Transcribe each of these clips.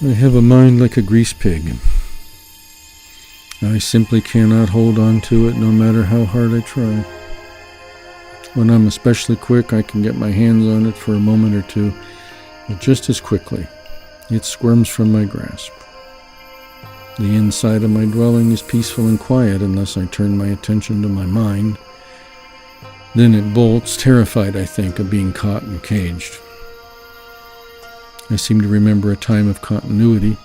I have a mind like a grease pig. I simply cannot hold on to it no matter how hard I try. When I'm especially quick, I can get my hands on it for a moment or two, but just as quickly, it squirms from my grasp. The inside of my dwelling is peaceful and quiet unless I turn my attention to my mind. Then it bolts, terrified, I think, of being caught and caged. I seem to remember a time of continuity,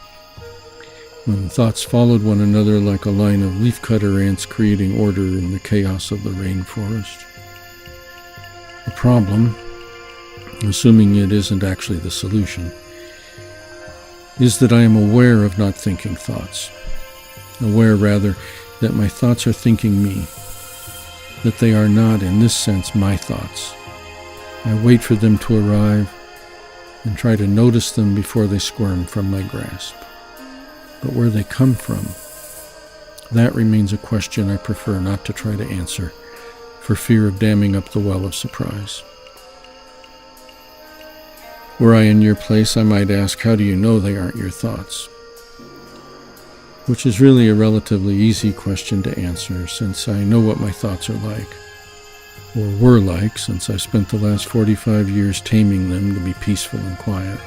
when thoughts followed one another like a line of leafcutter ants creating order in the chaos of the rainforest. The problem, assuming it isn't actually the solution, is that I am aware of not thinking thoughts. Aware, rather, that my thoughts are thinking me, that they are not, in this sense, my thoughts. I wait for them to arrive and try to notice them before they squirm from my grasp. But where they come from, that remains a question I prefer not to try to answer, for fear of damming up the well of surprise. Were I in your place, I might ask, how do you know they aren't your thoughts? Which is really a relatively easy question to answer, since I know what my thoughts are like, or were like, since I spent the last 45 years taming them to be peaceful and quiet.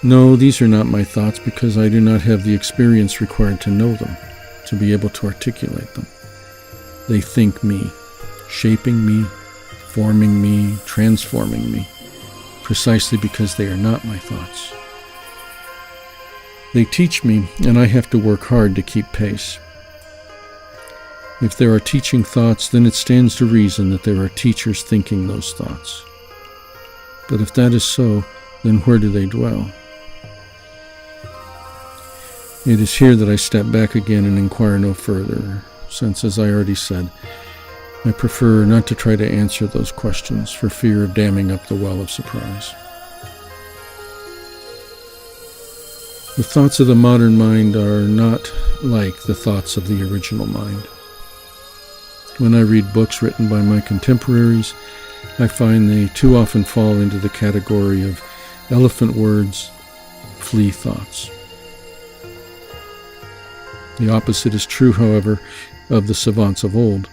No, these are not my thoughts because I do not have the experience required to know them, to be able to articulate them. They think me, shaping me, forming me, transforming me, precisely because they are not my thoughts. They teach me, and I have to work hard to keep pace. If there are teaching thoughts, then it stands to reason that there are teachers thinking those thoughts. But if that is so, then where do they dwell? It is here that I step back again and inquire no further, since, as I already said, I prefer not to try to answer those questions for fear of damming up the well of surprise. The thoughts of the modern mind are not like the thoughts of the original mind. When I read books written by my contemporaries, I find they too often fall into the category of elephant words, flea thoughts. The opposite is true, however, of the savants of old,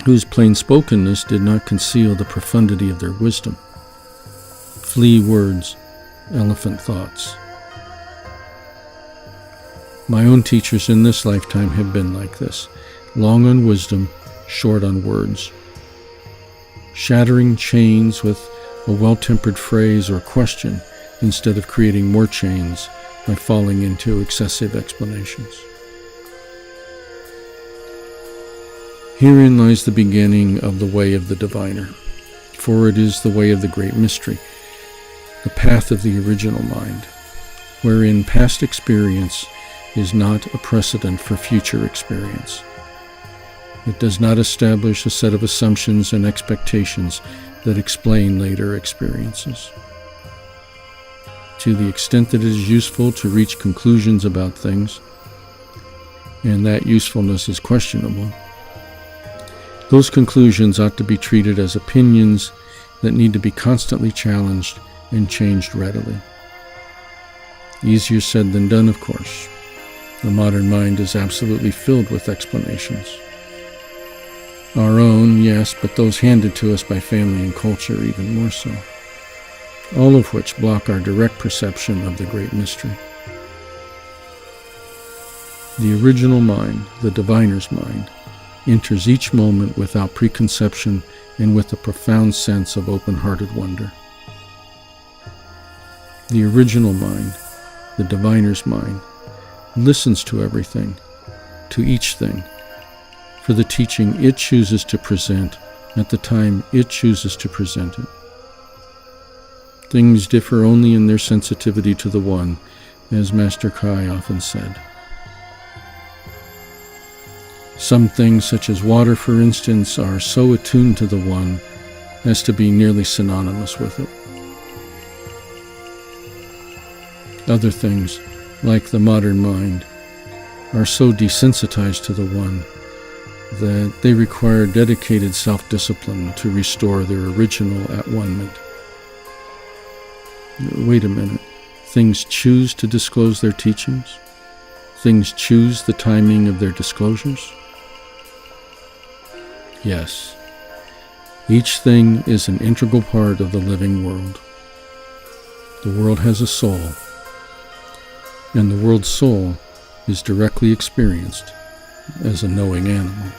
whose plain-spokenness did not conceal the profundity of their wisdom. Flea words, elephant thoughts. My own teachers in this lifetime have been like this, long on wisdom, short on words. Shattering chains with a well-tempered phrase or question instead of creating more chains by falling into excessive explanations. Herein lies the beginning of the way of the diviner, for it is the way of the great mystery, the path of the original mind, wherein past experience is not a precedent for future experience. It does not establish a set of assumptions and expectations that explain later experiences. To the extent that it is useful to reach conclusions about things, and that usefulness is questionable, those conclusions ought to be treated as opinions that need to be constantly challenged and changed readily. Easier said than done, of course. The modern mind is absolutely filled with explanations. Our own, yes, but those handed to us by family and culture even more so. All of which block our direct perception of the great mystery. The original mind, the diviner's mind, enters each moment without preconception and with a profound sense of open-hearted wonder. The original mind, the diviner's mind, listens to everything, to each thing, for the teaching it chooses to present at the time it chooses to present it. Things differ only in their sensitivity to the one, as Master Kai often said. Some things, such as water, for instance, are so attuned to the one as to be nearly synonymous with it. Other things, like the modern mind, are so desensitized to the one that they require dedicated self-discipline to restore their original at-one-ment. Wait a minute. Things choose to disclose their teachings. Things choose the timing of their disclosures. Yes, each thing is an integral part of the living world. The world has a soul, and the world's soul is directly experienced as a knowing animal.